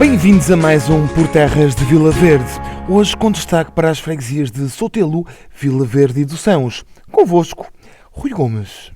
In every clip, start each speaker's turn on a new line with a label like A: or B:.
A: Bem-vindos a mais um Por Terras de Vila Verde, hoje com destaque para as freguesias de Sotelo, Vila Verde e Doçãos. Convosco, Rui Gomes.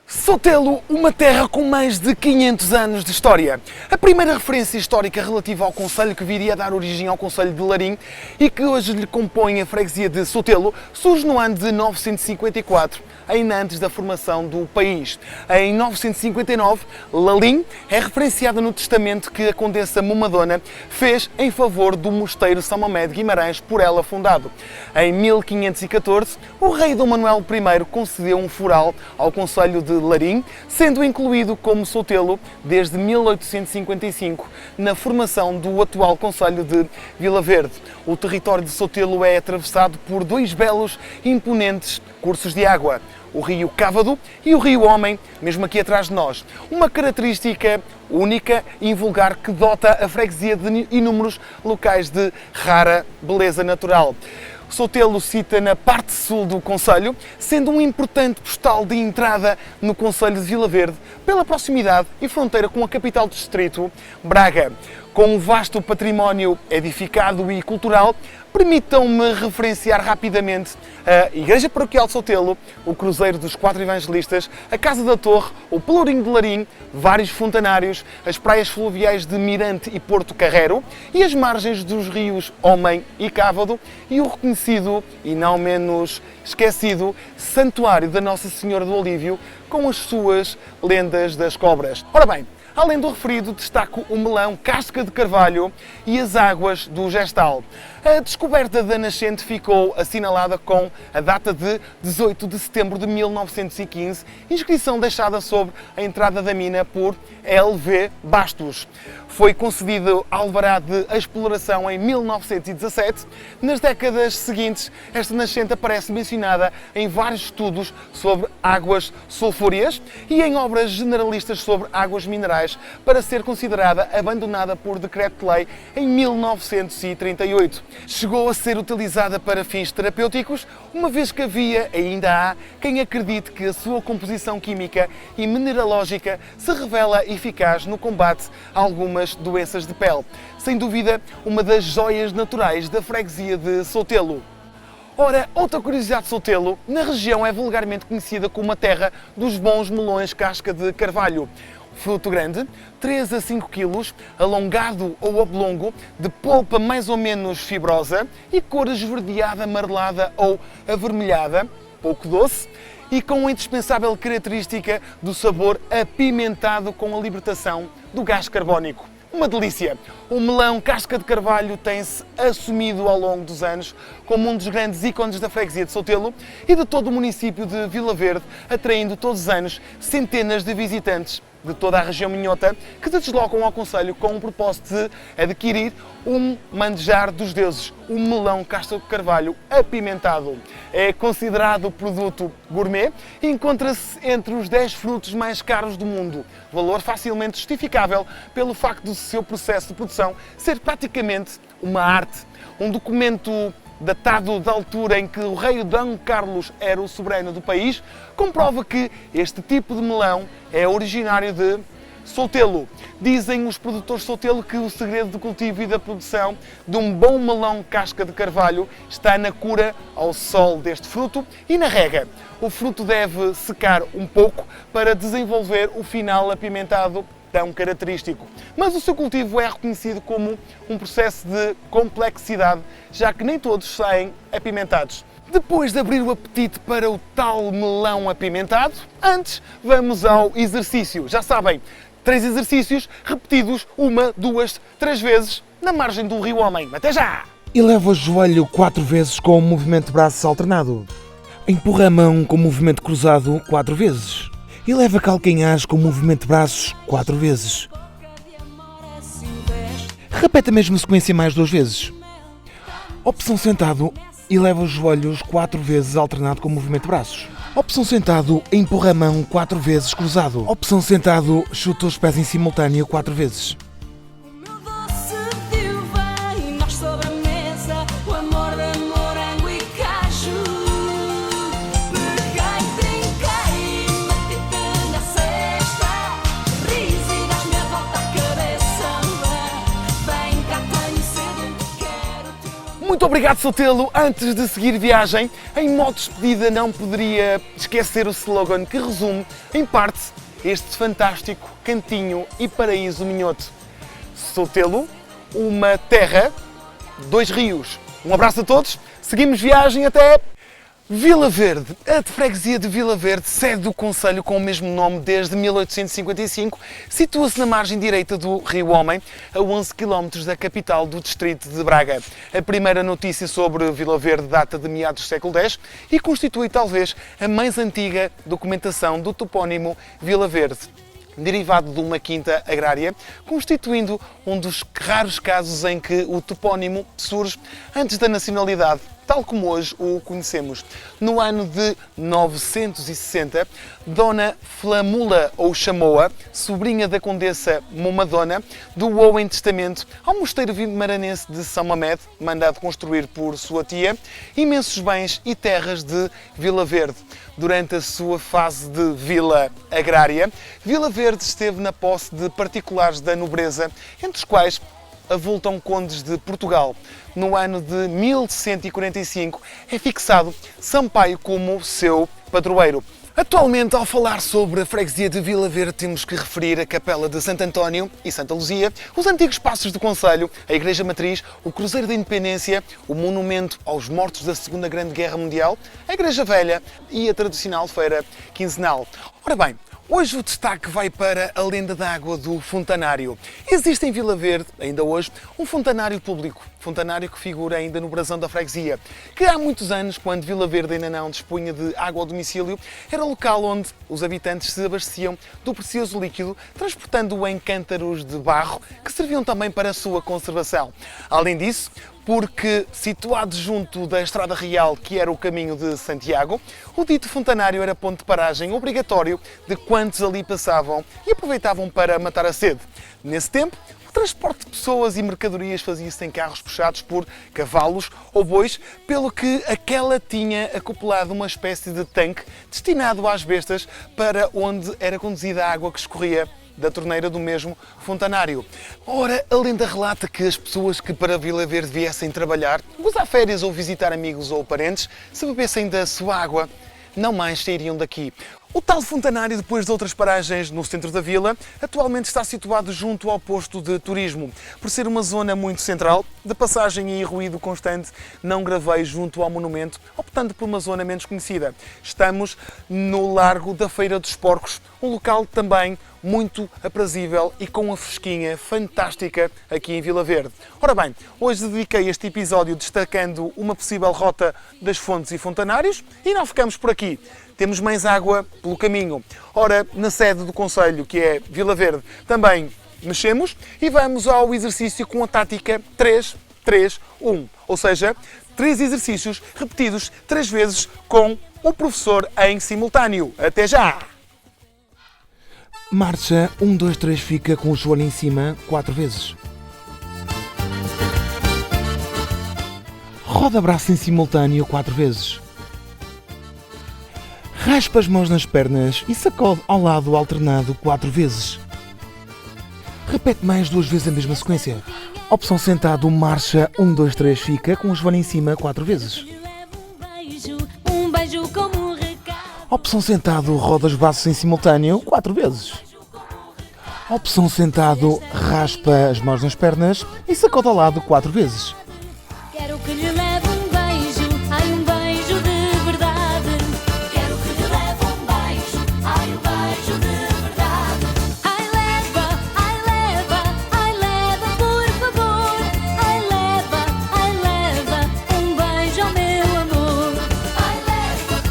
B: Sotelo, uma terra com mais de 500 anos de história. A primeira referência histórica relativa ao concelho que viria a dar origem ao concelho de Larim e que hoje lhe compõe a freguesia de Sotelo surge no ano de 954, ainda antes da formação do país. Em 959, Larim é referenciada no testamento que a condessa Momadona fez em favor do mosteiro São Mamé de Guimarães, por ela fundado. Em 1514, o rei Dom Manuel I concedeu um foral ao concelho de Larim, sendo incluído como Sotelo desde 1855 na formação do atual concelho de Vila Verde. O território de Sotelo é atravessado por dois belos e imponentes cursos de água, o rio Cávado e o rio Homem, mesmo aqui atrás de nós. Uma característica única e invulgar que dota a freguesia de inúmeros locais de rara beleza natural. Sotelo cita na parte sul do concelho, sendo um importante postal de entrada no concelho de Vila Verde, pela proximidade e fronteira com a capital do distrito, Braga. Com um vasto património edificado e cultural, permitam-me referenciar rapidamente a Igreja Paroquial de Sotelo, o Cruzeiro dos Quatro Evangelistas, a Casa da Torre, o Pelourinho de Larim, vários fontanários, as praias fluviais de Mirante e Porto Carrero e as margens dos rios Homem e Cávado e o reconhecido e não menos esquecido Santuário da Nossa Senhora do Olívio com as suas lendas das cobras. Ora bem, além do referido, destaco o melão Casca de Carvalho e as águas do Gestal. A descoberta da nascente ficou assinalada com a data de 18 de setembro de 1915, inscrição deixada sobre a entrada da mina por L.V. Bastos. Foi concedido alvará de exploração em 1917. Nas décadas seguintes, esta nascente aparece mencionada em vários estudos sobre águas sulfúreas e em obras generalistas sobre águas minerais, para ser considerada abandonada por decreto-lei em 1938. Chegou a ser utilizada para fins terapêuticos, uma vez que havia, ainda há, quem acredite que a sua composição química e mineralógica se revela eficaz no combate a algumas doenças de pele. Sem dúvida, uma das joias naturais da freguesia de Sotelo. Ora, outra curiosidade de Sotelo, na região é vulgarmente conhecida como a terra dos bons melões Casca de Carvalho. Fruto grande, 3 a 5 kg, alongado ou oblongo, de polpa mais ou menos fibrosa e cor esverdeada, amarelada ou avermelhada, pouco doce, e com a indispensável característica do sabor apimentado com a libertação do gás carbónico. Uma delícia! O melão Casca de Carvalho tem-se assumido ao longo dos anos como um dos grandes ícones da freguesia de Sotelo e de todo o município de Vila Verde, atraindo todos os anos centenas de visitantes de toda a região minhota que se deslocam ao concelho com o propósito de adquirir um manjar dos deuses, o melão Casca de Carvalho apimentado. É considerado produto gourmet e encontra-se entre os 10 frutos mais caros do mundo, valor facilmente justificável pelo facto do seu processo de produção ser praticamente uma arte. Um documento datado da altura em que o rei D. Carlos era o soberano do país, comprova que este tipo de melão é originário de Sotelo. Dizem os produtores de Sotelo que o segredo do cultivo e da produção de um bom melão Casca de Carvalho está na cura ao sol deste fruto e na rega. O fruto deve secar um pouco para desenvolver o final apimentado tão característico. Mas o seu cultivo é reconhecido como um processo de complexidade, já que nem todos saem apimentados. Depois de abrir o apetite para o tal melão apimentado, antes vamos ao exercício. Já sabem, 3 exercícios repetidos 1, 2, 3 vezes na margem do rio Homem. Até já!
A: Eleva o joelho 4 vezes com o movimento de braços alternado. Empurra a mão com o movimento cruzado 4 vezes. Eleva calcanhares com o movimento de braços 4 vezes. Repete a mesma sequência mais 2 vezes. Opção sentado, eleva os joelhos 4 vezes alternado com o movimento de braços. Opção sentado, empurra a mão 4 vezes cruzado. Opção sentado, chuta os pés em simultâneo 4 vezes.
B: Muito obrigado, Sotelo. Antes de seguir viagem, em modo de despedida não poderia esquecer o slogan que resume, em parte, este fantástico cantinho e paraíso minhoto. Sotelo, uma terra, dois rios. Um abraço a todos, seguimos viagem até Vila Verde. A freguesia de Vila Verde, sede do concelho com o mesmo nome desde 1855, situa-se na margem direita do Rio Homem, a 11 km da capital do distrito de Braga. A primeira notícia sobre Vila Verde data de meados do século X e constitui talvez a mais antiga documentação do topónimo Vila Verde, derivado de uma quinta agrária, constituindo um dos raros casos em que o topónimo surge antes da nacionalidade, tal como hoje o conhecemos. No ano de 960, Dona Flamula ou Chamoa, sobrinha da condessa Momadona, doou em testamento ao mosteiro vimaranense de São Mamed, mandado construir por sua tia, imensos bens e terras de Vila Verde. Durante a sua fase de vila agrária, Vila Verde esteve na posse de particulares da nobreza, entre os quais avultam condes de Portugal. No ano de 1145 é fixado Sampaio como seu padroeiro. Atualmente, ao falar sobre a freguesia de Vila Verde, temos que referir a Capela de Santo António e Santa Luzia, os antigos passos do concelho, a Igreja Matriz, o Cruzeiro da Independência, o monumento aos mortos da Segunda Grande Guerra Mundial, a Igreja Velha e a tradicional feira quinzenal. Ora bem, hoje o destaque vai para a lenda d'água do Fontanário. Existe em Vila Verde, ainda hoje, um fontanário público, fontanário que figura ainda no brasão da freguesia, que há muitos anos, quando Vila Verde ainda não dispunha de água ao domicílio, era o local onde os habitantes se abasteciam do precioso líquido, transportando-o em cântaros de barro, que serviam também para a sua conservação. Além disso, porque situado junto da Estrada Real, que era o caminho de Santiago, o dito fontanário era ponto de paragem obrigatório de quantos ali passavam e aproveitavam para matar a sede. Nesse tempo, o transporte de pessoas e mercadorias fazia-se em carros puxados por cavalos ou bois, pelo que aquela tinha acoplado uma espécie de tanque destinado às bestas para onde era conduzida a água que escorria da torneira do mesmo fontanário. Ora, a lenda relata que as pessoas que para Vila Verde viessem trabalhar, gozar férias ou visitar amigos ou parentes, se bebessem da sua água, não mais sairiam daqui. O tal fontanário, depois de outras paragens no centro da vila, atualmente está situado junto ao posto de turismo. Por ser uma zona muito central, de passagem e ruído constante, não gravei junto ao monumento, optando por uma zona menos conhecida. Estamos no Largo da Feira dos Porcos, um local também muito aprazível e com uma fresquinha fantástica aqui em Vila Verde. Ora bem, hoje dediquei este episódio destacando uma possível rota das fontes e fontanários e não ficamos por aqui. Temos mais água pelo caminho. Ora, na sede do concelho, que é Vila Verde, também mexemos e vamos ao exercício com a tática 3-3-1. Ou seja, 3 exercícios repetidos 3 vezes com o professor em simultâneo. Até já!
A: Marcha 1, 2, 3 fica com o joelho em cima 4 vezes. Roda braço em simultâneo 4 vezes. Raspa as mãos nas pernas e sacode ao lado alternado 4 vezes. Repete mais 2 vezes a mesma sequência. Opção sentado, marcha 1, 2, 3 fica com o joelho em cima 4 vezes. Opção sentado, roda os braços em simultâneo 4 vezes. Opção sentado, raspa as mãos nas pernas e sacode ao lado 4 vezes.
C: Quero que lhe leve um beijo, ai um beijo de verdade. Quero que lhe leve um beijo, ai um beijo de verdade. Ai leva, por favor. Ai leva, um beijo ao meu amor. Ai leva,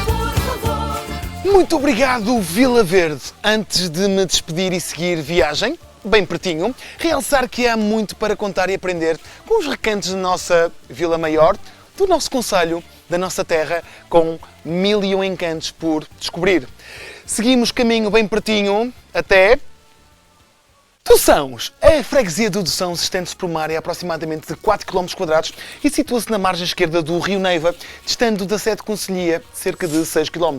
C: por favor.
B: Muito obrigado, Vila Verde! Antes de me despedir e seguir viagem, bem pertinho, realçar que há muito para contar e aprender com os recantos da nossa Vila Maior, do nosso concelho, da nossa terra, com 1001 encantos por descobrir. Seguimos caminho bem pertinho até Doçãos. A freguesia de Doçãos estende-se por uma área aproximadamente de 4 km e situa-se na margem esquerda do Rio Neiva, distando da sede concelhia cerca de 6 km.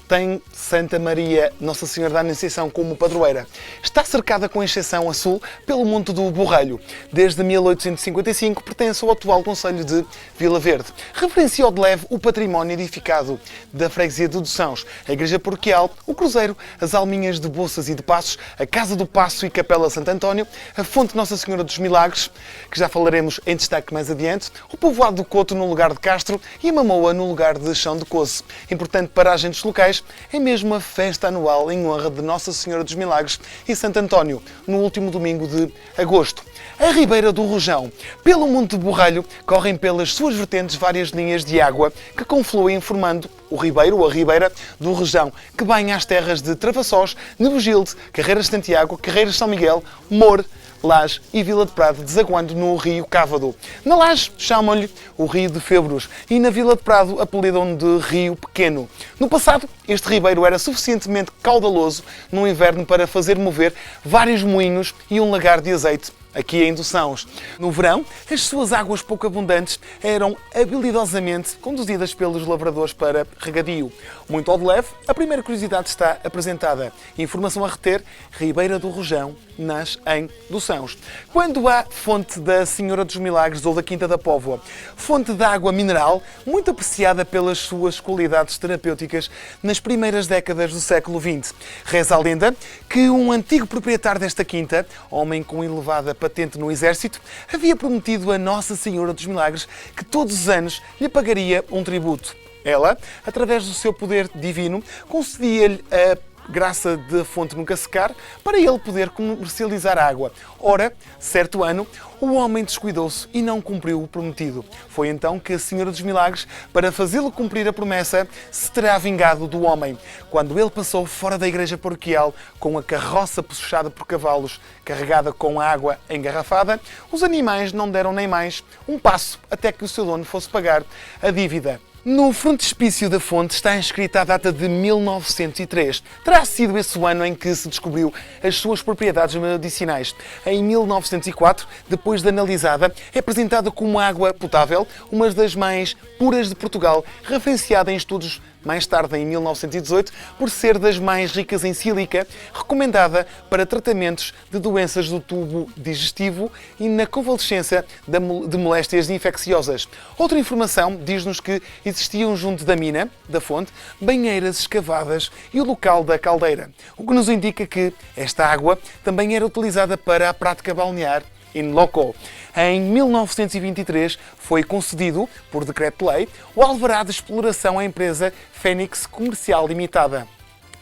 B: tem Santa Maria Nossa Senhora da Anunciação como padroeira. Está cercada, com exceção a sul, pelo Monte do Borrelho. Desde 1855 pertence ao atual concelho de Vila Verde. Referenciou de leve o património edificado da freguesia de Doçãos, a igreja paroquial, o cruzeiro, as alminhas de Boças e de Passos, a Casa do Passo e Capela Santo António, a Fonte Nossa Senhora dos Milagres, que já falaremos em destaque mais adiante, o povoado do Coto no lugar de Castro e a Mamoa no lugar de Chão de Coze. Importante para agentes locais é mesmo a festa anual em honra de Nossa Senhora dos Milagres e Santo António, no último domingo de agosto. A Ribeira do Rojão. Pelo Monte de Borrelho correm pelas suas vertentes várias linhas de água que confluem formando o Ribeiro, ou a Ribeira do Rojão, que banha as terras de Travassós, Nebogilde, Carreiras de Santiago, Carreiras de São Miguel, Mor, Laje e Vila de Prado, desaguando no rio Cávado. Na Laje chamam-lhe o Rio de Febros e na Vila de Prado apelidam de Rio Pequeno. No passado, este ribeiro era suficientemente caudaloso no inverno para fazer mover vários moinhos e um lagar de azeite aqui em Doçãos. No verão, as suas águas pouco abundantes eram habilidosamente conduzidas pelos lavradores para regadio. Muito ao de leve, a primeira curiosidade está apresentada. Informação a reter: Ribeira do Rojão nasce em Doçãos. Quando há Fonte da Senhora dos Milagres ou da Quinta da Póvoa, fonte de água mineral, muito apreciada pelas suas qualidades terapêuticas nas primeiras décadas do século XX. Reza a lenda que um antigo proprietário desta quinta, homem com elevada patente no exército, havia prometido a Nossa Senhora dos Milagres que todos os anos lhe pagaria um tributo. Ela, através do seu poder divino, concedia-lhe a graça da fonte nunca secar, para ele poder comercializar a água. Ora, certo ano, o homem descuidou-se e não cumpriu o prometido. Foi então que a Senhora dos Milagres, para fazê-lo cumprir a promessa, se terá vingado do homem. Quando ele passou fora da igreja paroquial com a carroça puxada por cavalos, carregada com água engarrafada, os animais não deram nem mais um passo até que o seu dono fosse pagar a dívida. No frontispício da fonte está inscrita a data de 1903. Terá sido esse o ano em que se descobriu as suas propriedades medicinais. Em 1904, depois de analisada, é apresentada como água potável, uma das mais puras de Portugal, referenciada em estudos mais tarde, em 1918, por ser das mais ricas em sílica, recomendada para tratamentos de doenças do tubo digestivo e na convalescência de moléstias infecciosas. Outra informação diz-nos que existiam junto da mina, da fonte, banheiras escavadas e o local da caldeira, o que nos indica que esta água também era utilizada para a prática balnear in loco. Em 1923 foi concedido, por decreto-lei, o alvará de exploração à empresa Fênix Comercial Limitada.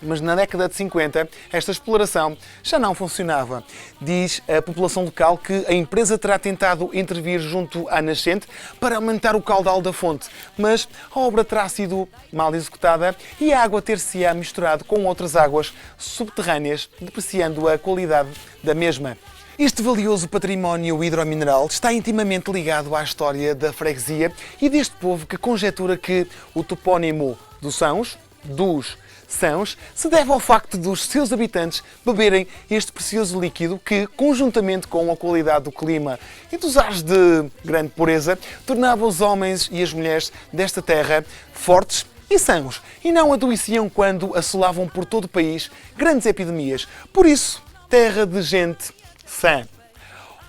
B: Mas na década de 50, esta exploração já não funcionava. Diz a população local que a empresa terá tentado intervir junto à nascente para aumentar o caudal da fonte, mas a obra terá sido mal executada e a água ter-se-á misturado com outras águas subterrâneas, depreciando a qualidade da mesma. Este valioso património hidromineral está intimamente ligado à história da freguesia e deste povo, que conjetura que o topónimo Doçãos, dos Sãos, se deve ao facto dos seus habitantes beberem este precioso líquido que, conjuntamente com a qualidade do clima e dos ares de grande pureza, tornava os homens e as mulheres desta terra fortes e sãos, e não adoeciam quando assolavam por todo o país grandes epidemias. Por isso, terra de gente sã.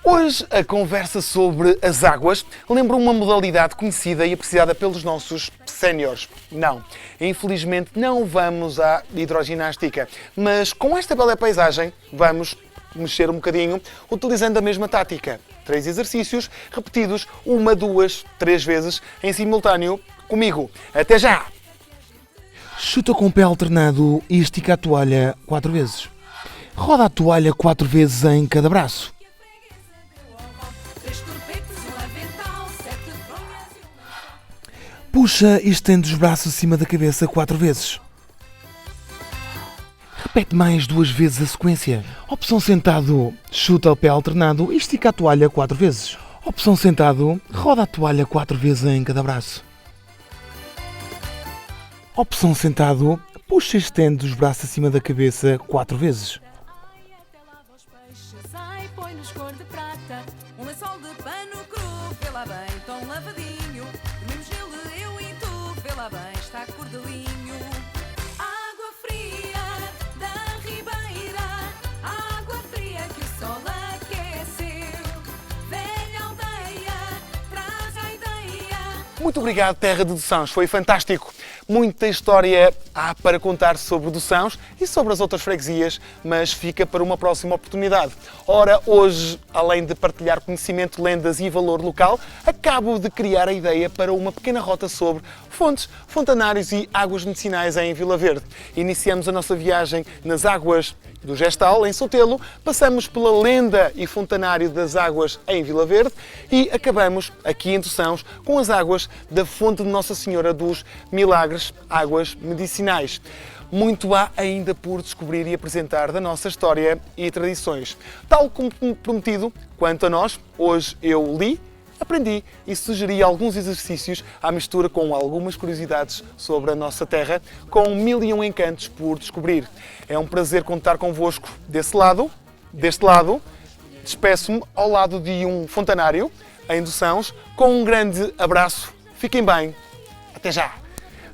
B: Hoje a conversa sobre as águas lembra uma modalidade conhecida e apreciada pelos nossos séniores. Não, infelizmente não vamos à hidroginástica, mas com esta bela paisagem vamos mexer um bocadinho utilizando a mesma tática. 3 exercícios repetidos 1, 2, 3 vezes em simultâneo comigo. Até já!
A: Chuta com o pé alternado e estica a toalha 4 vezes. Roda a toalha 4 vezes em cada braço. Puxa e estende os braços acima da cabeça 4 vezes. Repete mais 2 vezes a sequência. Opção sentado, chuta o pé alternado e estica a toalha 4 vezes. Opção sentado, roda a toalha 4 vezes em cada braço. Opção sentado, puxa e estende os braços acima da cabeça 4 vezes.
D: Cor de prata, um lençol de pano cru, vê lá bem, tão lavadinho. Dormimos nele, eu e tu, vê lá bem, está cordelinho.
B: Muito obrigado, terra de Doçãos, foi fantástico. Muita história há para contar sobre Doçãos e sobre as outras freguesias, mas fica para uma próxima oportunidade. Ora, hoje, além de partilhar conhecimento, lendas e valor local, acabo de criar a ideia para uma pequena rota sobre fontes, fontanários e águas medicinais em Vila Verde. Iniciamos a nossa viagem nas águas do Gestal, em Sotelo, passamos pela lenda e fontanário das águas em Vila Verde e acabamos aqui em Doçãos com as águas da fonte de Nossa Senhora dos Milagres, águas medicinais. Muito há ainda por descobrir e apresentar da nossa história e tradições. Tal como prometido, quanto a nós, hoje eu li, aprendi e sugeri alguns exercícios à mistura com algumas curiosidades sobre a nossa terra, com 1001 encantos por descobrir. É um prazer contar convosco deste lado. Despeço-me ao lado de um fontanário em Doçãos, com um grande abraço. Fiquem bem. Até já!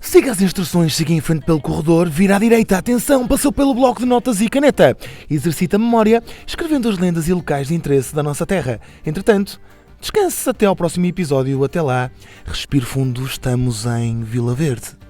A: Siga as instruções, siga em frente pelo corredor, vira à direita, atenção, passou pelo bloco de notas e caneta. Exercita a memória, escrevendo as lendas e locais de interesse da nossa terra. Entretanto, descanse até ao próximo episódio. Até lá, respire fundo, estamos em Vila Verde.